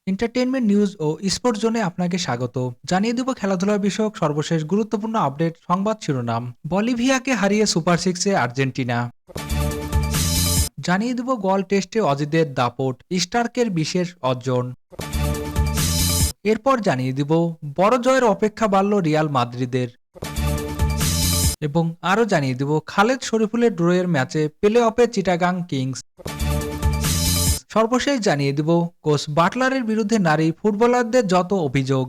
Entertainment news ও sports জোনে আপনাকে স্বাগত। জানিয়ে দেব খেলাধুলা বিষয়ক সর্বশেষ গুরুত্বপূর্ণ আপডেট সংবাদ শিরোনাম। বলিভিয়াকে হারিয়ে সুপার সিক্সে আর্জেন্টিনা। জানিয়ে দেব গল টেস্টে অজিদের দাপট, স্টার্কের বিশেষ অর্জন। এরপর জানিয়ে দিব বড় জয়ের অপেক্ষা বাড়ল রিয়াল মাদ্রিদের। এবং আরও জানিয়ে দিব খালেদ শরীফুলের ড্রয়ের ম্যাচে প্লে অফে চিটাগাং কিংস। সর্বশেষ জানিয়ে দিব কোচ বাটলারের বিরুদ্ধে নারী ফুটবলারদের যত অভিযোগ।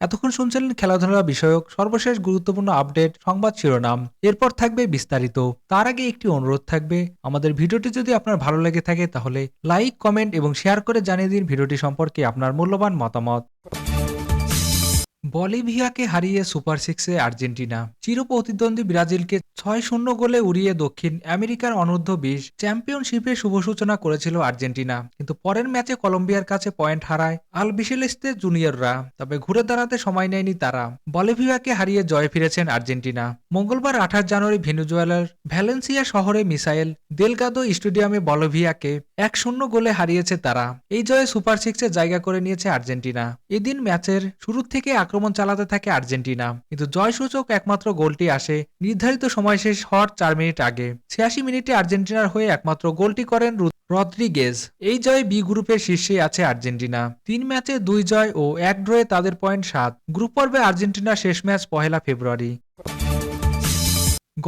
এতক্ষণ শুনছিলেন খেলাধুলা বিষয়ক সর্বশেষ গুরুত্বপূর্ণ আপডেট সংবাদ শিরোনাম। এরপর থাকবে বিস্তারিত। তার আগে একটি অনুরোধ থাকবে, আমাদের ভিডিওটি যদি আপনার ভালো লেগে থাকে তাহলে লাইক, কমেন্ট এবং শেয়ার করে জানিয়ে দিন ভিডিওটি সম্পর্কে আপনার মূল্যবান মতামত। বলিভিয়াকে হারিয়ে সুপার সিক্সে আর্জেন্টিনা। চিরপ্রতিদ্বন্দ্বী ব্রাজিলকে ৬-০ গোলে উড়িয়ে দক্ষিণ আমেরিকার অনূর্ধ্ব-২০ চ্যাম্পিয়নশিপের শুভ সূচনা করেছিল আর্জেন্টিনা, কিন্তু পরের ম্যাচে কলম্বিয়ার কাছে পয়েন্ট হারায় আলবিসেলেস্তে জুনিয়ররা। তবে ঘুরে দাঁড়াতে সময় নেয়নি তারা। বলিভিয়াকে হারিয়ে জয়ে ফিরেছেন আর্জেন্টিনা। মঙ্গলবার ২৮ জানুয়ারি ভেনেজুয়েলার ভ্যালেন্সিয়া শহরে মিসাইল দেলগাদো স্টেডিয়ামে বলিভিয়াকে ১-০ গোলে হারিয়েছে তারা। এই জয়ে সুপার সিক্সে জায়গা করে নিয়েছে আর্জেন্টিনা। এদিন ম্যাচের শুরু থেকে আক্রমণ চালাতে থাকে আর্জেন্টিনা, কিন্তু জয়সূচক একমাত্র গোলটি আসে নির্ধারিত সময় শেষ হওয়ার ৪ মিনিট আগে। ৮৬ মিনিটে আর্জেন্টিনার হয়ে একমাত্র গোলটি করেন রদ্রিগেজ। এই জয়ে বি গ্রুপের শীর্ষে আছে আর্জেন্টিনা। ৩ ম্যাচে ২ জয় ও ১ ড্রয়ে তাদের পয়েন্ট ৭। গ্রুপ পর্বে আর্জেন্টিনার শেষ ম্যাচ ১ ফেব্রুয়ারি।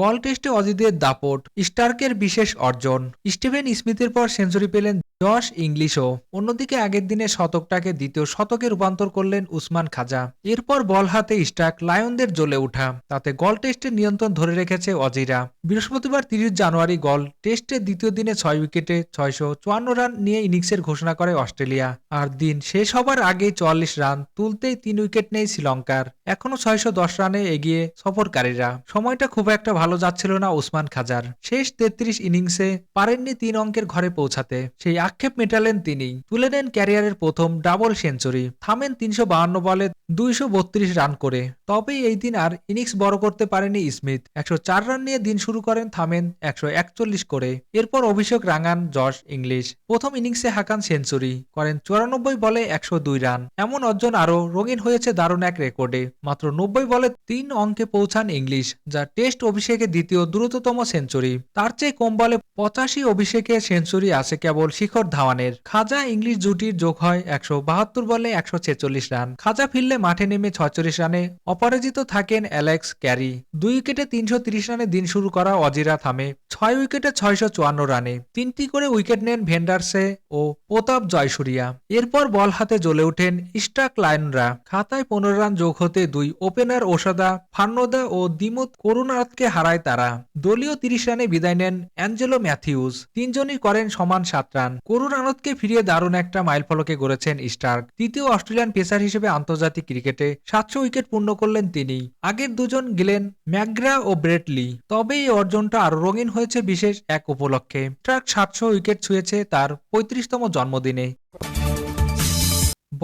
গল টেস্টে অজিদের দাপট, স্টার্কের বিশেষ অর্জন। স্টিভেন স্মিথের পর সেঞ্চুরি পেলেন জশ ইংলিশও। অন্যদিকে আগের দিনে শতকটাকে দ্বিতীয় শতকে রূপান্তর করলেন উসমান খাজা। এরপর বল হাতে স্টার্ক লায়নদের জ্বলে ওঠা, তাতে গল টেস্টের নিয়ন্ত্রণ ধরে রেখেছে অজিরা। বৃহস্পতিবার ৩০ জানুয়ারি গল টেস্টের দ্বিতীয় দিনে ৬ উইকেটে ৬৫৪ রান নিয়ে ইনিংসের ঘোষণা করে অস্ট্রেলিয়া। আর দিন শেষ হবার আগেই ৪৪ রান তুলতেই ৩ উইকেট নেই শ্রীলঙ্কার। এখনো ৬১০ রানে এগিয়ে সফরকারীরা। সময়টা খুব একটা ভালো যাচ্ছিল না ওসমান খাজার। শেষ ৩৩ ইনিংসে পারেননি ৩ অঙ্কের ঘরে পৌঁছাতে। সেই আক্ষেপ মেটালেন তিনি। তুলে নেন ক্যারিয়ারের প্রথম ডাবল সেঞ্চুরি। থামেন ৩৫২ বলে ২৩২ রান করে। তবেই এই দিন আর ইনিংস বড় করতে পারেনি স্মিথ। ১০৪ রান নিয়ে দিন শুরু করেন, থামেন ১৪১ করে। এরপর অভিষেক রাঙান জশ ইংলিশ। প্রথম ইনিংসে হাঁকান সেঞ্চুরি, করেন ৯৪ বলে ১০২ রান। এমন অর্জন আরও রঙিন হয়েছে দারুণ এক রেকর্ডে। মাত্র ৯০ বলে ৩ অঙ্কে পৌঁছান ইংলিশ, যা টেস্ট অভিষেকে দ্বিতীয় দ্রুততম সেঞ্চুরি। তার চেয়ে কম বলে ৮৫ অভিষেকে সেঞ্চুরি আছে কেবল শিখর ধাওয়ানের। খাজা ইংলিশ জুটির যোগ হয় ১৭২ বলে ১৪৬ রান। খাজা ফিরলে মাঠে নেমে ৪৬ রানে অপরাজিত থাকেন অ্যালেক্স ক্যারি। ২ উইকেটে ৩৩০ রানে দিন শুরু করা অজিরা থামে ৬ উইকেটে ৬৫৪ রানে। ৩টি করে উইকেট নেন ভেন্ডারসে ও প্রতাপ জয়সূরিয়া। এরপর বল হাতে জ্বলে ওঠেন স্টার্ক লায়নরা। খাতায় ১৫ রান যোগ হতে ২ ওপেনার ওসাদা ফার্নান্দো ও দিমুথ করুনারথকে হারায় তারা। দলীয় ৩০ রানে বিদায় নেন অ্যাঞ্জেলো ম্যাথিউস। তিনজনই করেন সমান ৭ রান। করুনারথকে ফিরিয়ে দারুণ একটা মাইলফলকে গড়েছেন স্টার্ক। তৃতীয় অস্ট্রেলিয়ান পেসার হিসেবে আন্তর্জাতিক ক্রিকেটে ৭০০ উইকেট পূর্ণ করলেন তিনি। আগের দুজন গেলেন ম্যাকগ্রা ও ব্রেটলি। তবে এই অর্জনটা আরো রঙিন হয়েছে বিশেষ এক উপলক্ষে। স্টার্ক ৭০০ উইকেট ছুঁয়েছে তার ৩৫তম জন্মদিনে।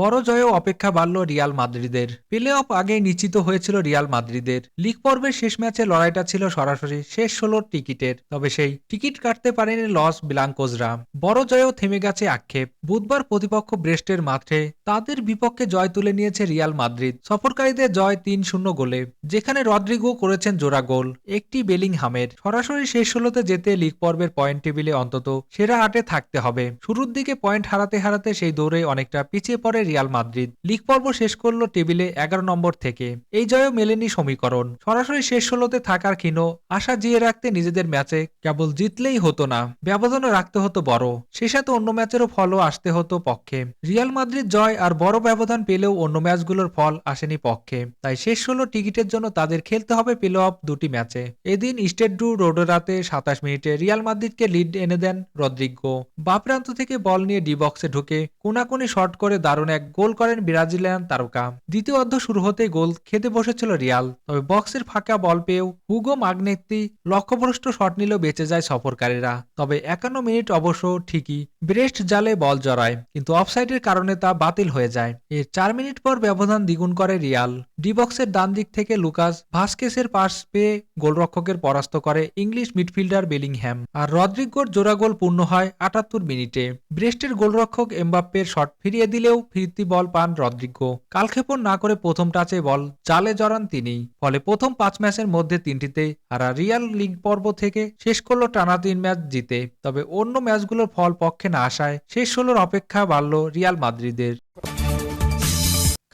বড় জয়েও অপেক্ষা বাড়ল রিয়াল মাদ্রিদের। প্লে অফ আগেই নিশ্চিত হয়েছিল রিয়াল মাদ্রিদের। লিগ পর্বের শেষ ম্যাচে লড়াইটা ছিল সরাসরি শেষ ১৬ টিকিটের। তবে সেই টিকিট কাটতে পারেনি লস ব্লাঙ্কোজরা। বড় জয়েও থেমে গেছে আক্ষেপ। বুধবার প্রতিপক্ষ ব্রেস্টের মাঠে তাদের বিপক্ষে জয় তুলে নিয়েছে রিয়াল মাদ্রিদ। সফরকারীদের জয় ৩-০ গোলে, যেখানে রদ্রিগো করেছেন জোড়া গোল, একটি বেলিংহামের। সরাসরি শেষ ১৬তে যেতে লিগ পর্বের পয়েন্ট টেবিলে অন্তত সেরা ৮-এ থাকতে হবে। শুরুর দিকে পয়েন্ট হারাতে হারাতে সেই দৌড়ে অনেকটা পিছিয়ে পড়ে রিয়াল মাদ্রিদ। লিগ পর্ব শেষ করল টেবিলে ১১ নম্বর থেকে। এই জয়ও মেলেনি সমীকরণ। সরাসরি শেষ ১৬তে থাকার ক্ষীণ আশা জিয়ে রাখতে নিজেদের ম্যাচে কেবল জিতলেই হতো না, ব্যবধানও রাখতে হতো বড়। সে সাথে অন্য ম্যাচেরও ফলও আসতে হতো পক্ষে। রিয়াল মাদ্রিদ জয় আর বড় ব্যবধান পেলেও অন্য ম্যাচগুলোর ফল আসেনি পক্ষে। তাই শেষ ১৬ টিকিটের জন্য তাদের খেলতে হবে প্লে অফ ২টি ম্যাচে। এদিন স্টেড ডু রোডেরাতে ২৭ মিনিটে রিয়াল মাদ্রিদকে লিড এনে দেন রদ্রিগো। বাঁ প্রান্ত থেকে বল নিয়ে ডি বক্সে ঢুকে কোনাকুনি শট করে দারুণ এক গোল করেন ব্রাজিলিয়ান তারকা। দ্বিতীয় অর্ধ শুরু হতেই গোল খেতে বসেছিল রিয়াল, তবে বক্সের ফাঁকা বল পেয়েও হুগো মাগনেত্তি লক্ষ্যভ্রষ্ট শট নিলেও বেঁচে যায় সফরকারীরা। তবে ৫১ মিনিট অবশ্য ঠিকই ব্রেস্ট জালে বল জড়ায়, কিন্তু অফসাইডের কারণে তা বাতিল হয়ে যায়। এর ৪ মিনিট পর ব্যবধান দ্বিগুণ করে রিয়াল। ডি বক্সের ডান দিক থেকে লুকাস ভাস্কেসের পাস পেয়ে গোলরক্ষকের পরাস্ত করে ইংলিশ মিডফিল্ডার বেলিংহ্যাম। আর রদ্রিগোর জোড়া গোল পূর্ণ হয় ৭৮ মিনিটে। ব্রেস্টের গোলরক্ষক এমবাপ্পের শট ফিরিয়ে দিলেও ফিরতি বল পান রদ্রিগো। কালক্ষেপণ না করে প্রথম টাচে বল জালে জড়ান তিনি। ফলে প্রথম ৫ ম্যাচের মধ্যে ৩টিতে হারা রিয়াল লিগ পর্ব থেকে শেষ করল টানা ৩ ম্যাচ জিতে। তবে অন্য ম্যাচগুলোর ফল পক্ষে না আসায় শেষ ১৬র অপেক্ষা বাড়ল রিয়াল মাদ্রিদের।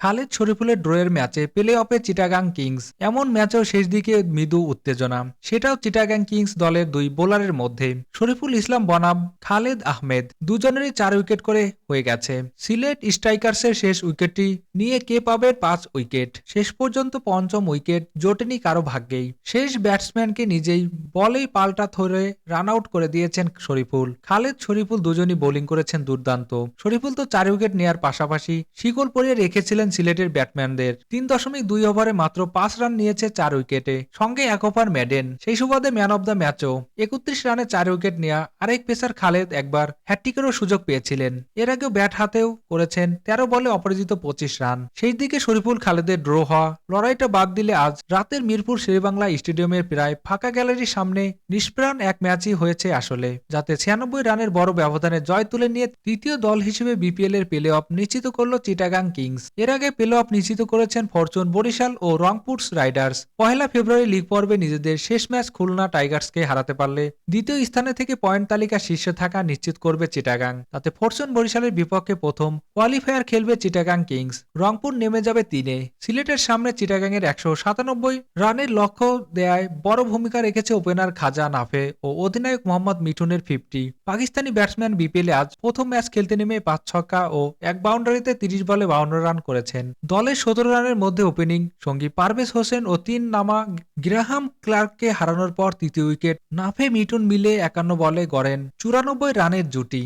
খালেদ শরীফুলের ড্রয়ের ম্যাচে প্লে অফে চিটাগাং কিংস। এমন ম্যাচেও শেষ দিকে মৃদু উত্তেজনা, সেটাও চিটাগাং কিংস দলের দুই বোলারের মধ্যে। শরীফুল ইসলাম বনাম খালেদ আহমেদ দুজনেরই ৪ উইকেট করে হয়ে গেছে। সিলেট স্ট্রাইকার্সের শেষ উইকেটটি নিয়ে কে পাবে ৫ উইকেট। শেষ পর্যন্ত পঞ্চম উইকেট জোটেনি কারো ভাগ্যেই। শেষ ব্যাটসম্যানকে নিজেই বলেই পাল্টা ধরে রান আউট করে দিয়েছেন শরীফুল। খালেদ শরীফুল দুজনই বোলিং করেছেন দুর্দান্ত। শরীফুল তো ৪ উইকেট নেয়ার পাশাপাশি শিকল পরিয়ে রেখেছিলেন সিলেটের ব্যাটসম্যানদের। ৩.২ ওভারে মাত্র ৫ রান নিয়েছে ৪ উইকেটে, সঙ্গে ১ ওভার মেডেন। সেই সুবাদে ম্যান অব দ্য ম্যাচও। ৩১ রানে ৪ উইকেট নেয়া আরেক পেসার খালেদ একবার হ্যাটট্রিকেরও সুযোগ পেয়েছিলেন। এর আগেও ব্যাট হাতেও করেছেন ১৩ বলে অপরাজিত ২৫ রান। সেই দিকে শরীফুল খালেদের ড্র হওয়া লড়াইটা বাদ দিলে আজ রাতের মিরপুর শেরেবাংলা স্টেডিয়ামের প্রায় ফাঁকা গ্যালারির সামনে নিষ্প্রাণ এক ম্যাচই হয়েছে আসলে, যাতে ৯৬ রানের বড় ব্যবধানে জয় তুলে নিয়ে তৃতীয় দল হিসেবে বিপিএল এর প্লে অফ নিশ্চিত করল চিটাগাং কিংস। এর আগে প্লে অফ নিশ্চিত করেছেন ফরচুন বরিশাল ও রংপুর রাইডার্স। ১ ফেব্রুয়ারি লিগ পর্বে নিজেদের শেষ ম্যাচ খুলনা টাইগার্সকে হারাতে পারলে দ্বিতীয় স্থানে থেকে পয়েন্ট তালিকা শীর্ষে থাকা নিশ্চিত করবে চিটাগাং। তাতে ফরচুন বরিশালের বিপক্ষে প্রথম কোয়ালিফায়ার খেলবে চিটাগাং কিংস। রংপুর নেমে যাবে ৩-এ। সিলেটের সামনে চিটাগাং এর ১৯৭ রানের লক্ষ্য দেয়ায় বড় ভূমিকা রেখেছে ওপেনার খাজা নাফে ও অধিনায়ক মোহাম্মদ মিঠুনের ৫০। পাকিস্তানি ব্যাটসম্যান বিপিএলে আজ প্রথম ম্যাচ খেলতে নেমে ৫ ছক্কা ও ১ বাউন্ডারিতে ৩০ বলে ৫২ রান করেছেন। দলের ১৭ রানের মধ্যে ওপেনিং সঙ্গী পারভেজ হোসেন ও ৩ নামা গ্রাহাম ক্লার্ককে হারানোর পর তৃতীয় উইকেট নাফে মিঠুন মিলে ৫১ বলে গড়েন ৯৪ রানের জুটি।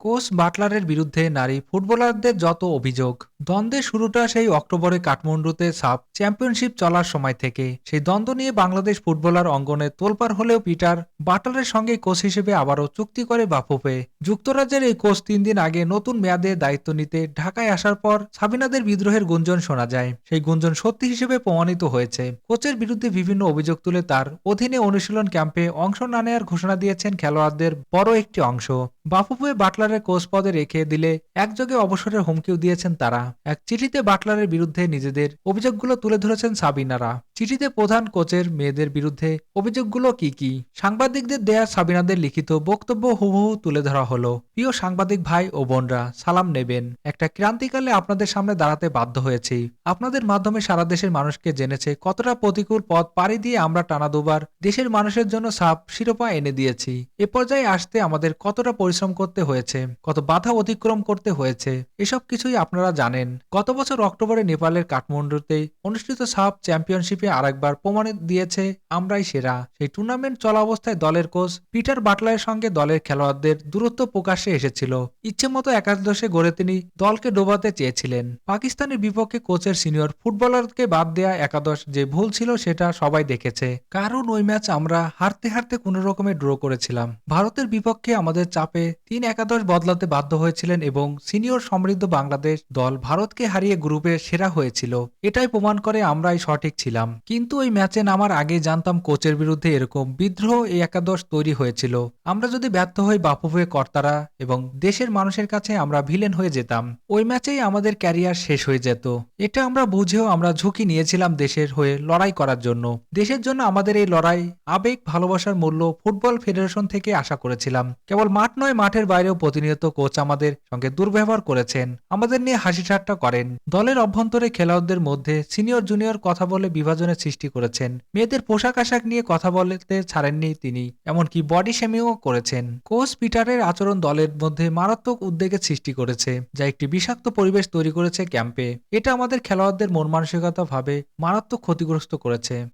কোচ বাটলারের বিরুদ্ধে নারী ফুটবলারদের যত অভিযোগ। দ্বন্দ্বের শুরুটা সেই অক্টোবরে কাঠমান্ডুতে সাফ চ্যাম্পিয়নশিপ চলার সময় থেকে। সেই দ্বন্দ্ব নিয়ে বাংলাদেশ ফুটবলার অঙ্গনে তোলপাড় হলেও পিটার বাটলারের সঙ্গে কোচ হিসেবে আবারও চুক্তি করে বাফুফে। যুক্তরাজ্যের এই কোচ ৩ দিন আগে নতুন মেয়াদে দায়িত্ব নিতে ঢাকায় আসার পর সাবিনাদের বিদ্রোহের গুঞ্জন শোনা যায়। সেই গুঞ্জন সত্যি হিসেবে প্রমাণিত হয়েছে। কোচের বিরুদ্ধে বিভিন্ন অভিযোগ তুলে তার অধীনে অনুশীলন ক্যাম্পে অংশ না নেওয়ার ঘোষণা দিয়েছেন খেলোয়াড়দের বড় একটি অংশ। বাফুফে বাটলারের কোচ পদে রেখে দিলে একযোগে অবসরের হুমকিও দিয়েছেন তারা। এক চিঠিতে বাটলারের বিরুদ্ধে নিজেদের অভিযোগগুলো তুলে ধরেছেন সাবিনারা। চিঠিতে প্রধান কোচের মেয়েদের বিরুদ্ধে অভিযোগগুলো কি কি, সাংবাদিকদের দেয়া সাবিনাদের লিখিত বক্তব্য হুবহু তুলে ধরা হলো। প্রিয় সাংবাদিক ভাই ও বোনরা, সালাম নেবেন। একটা ক্রান্তিকালে আপনাদের সামনে দাঁড়াতে বাধ্য হয়েছি। আপনাদের মাধ্যমে সারা দেশের মানুষকে জেনেছে কতটা প্রতিকূল পথ পাড়ি দিয়ে আমরা টানা দুবার দেশের মানুষের জন্য সাফ শিরোপা এনে দিয়েছি। এ পর্যায়ে আসতে আমাদের কতটা পরিশ্রম করতে হয়েছে, কত বাধা অতিক্রম করতে হয়েছে, এসব কিছুই আপনারা জানেন। গত বছর অক্টোবরে নেপালের কাঠমান্ডুতে অনুষ্ঠিত সাফ চ্যাম্পিয়নশিপে আরেকবার প্রমাণ দিয়েছে আমরাই সেরা। সেই টুর্নামেন্ট চলা অবস্থায় দলের কোচ পিটার বাটলারের সঙ্গে দলের খেলোয়াড়দের দূরত্ব প্রকাশ্যে এসেছিল। ইচ্ছে মতো একাদশে গড়ে তিনি দলকে ডোবাতে চেয়েছিলেন। পাকিস্তানের বিপক্ষে কোচের সিনিয়র ফুটবলারকে বাদ দেয়া একাদশ যে ভুল ছিল সেটা সবাই দেখেছে। কারণ ওই ম্যাচ আমরা হারতে হারতে কোনো রকমে ড্র করেছিলাম। ভারতের বিপক্ষে আমাদের চাপে ৩ একাদশ বদলাতে বাধ্য হয়েছিলেন এবং সিনিয়র সমৃদ্ধ বাংলাদেশ দল ভারতকে হারিয়ে গ্রুপে সেরা হয়েছিল। এটাই প্রমাণ করে আমরাই সঠিক ছিলাম। কিন্তু ওই ম্যাচে নামার আগে জানতাম কোচের বিরুদ্ধে এরকম বিদ্রোহ এই একাদশ তৈরি হয়েছিল। আমরা যদি ব্যর্থ হই বাফুফে কর্তারা এবং দেশের মানুষের কাছে আমরা ভিলেন হয়ে যেতাম। ওই ম্যাচেই আমাদের ক্যারিয়ার শেষ হয়ে যেত। এটা আমরা বুঝেও আমরা ঝুঁকি নিয়েছিলাম দেশের হয়ে লড়াই করার জন্য। দেশের জন্য আমাদের এই লড়াই আবেগ ভালোবাসার মূল্য ফুটবল ফেডারেশন থেকে আশা করেছিলাম। কেবল মাঠ নয়, মাঠের বাইরেও প্রতিনিয়ত কোচ আমাদের সঙ্গে দুর্ব্যবহার করেছেন, আমাদের নিয়ে হাসি ঠাট্টা করেন। দলের অভ্যন্তরে খেলোয়াড়দের মধ্যে সিনিয়র জুনিয়র কথা বলে বিভাজনের সৃষ্টি করেছেন। মেয়েদের পোশাক আশাক নিয়ে কথা বলতে ছাড়েননি তিনি, এমনকি বডি শেমিংও করেছেন। কোচ পিটারের আচরণ দলের মধ্যে মারাত্মক উদ্বেগের সৃষ্টি করেছে, যা একটি বিষাক্ত পরিবেশ তৈরি করেছে ক্যাম্পে। এটা আমাদের খেলোয়াড়দের মন মানসিকতা ভাবে মারাত্মক ক্ষতিগ্রস্ত করেছে।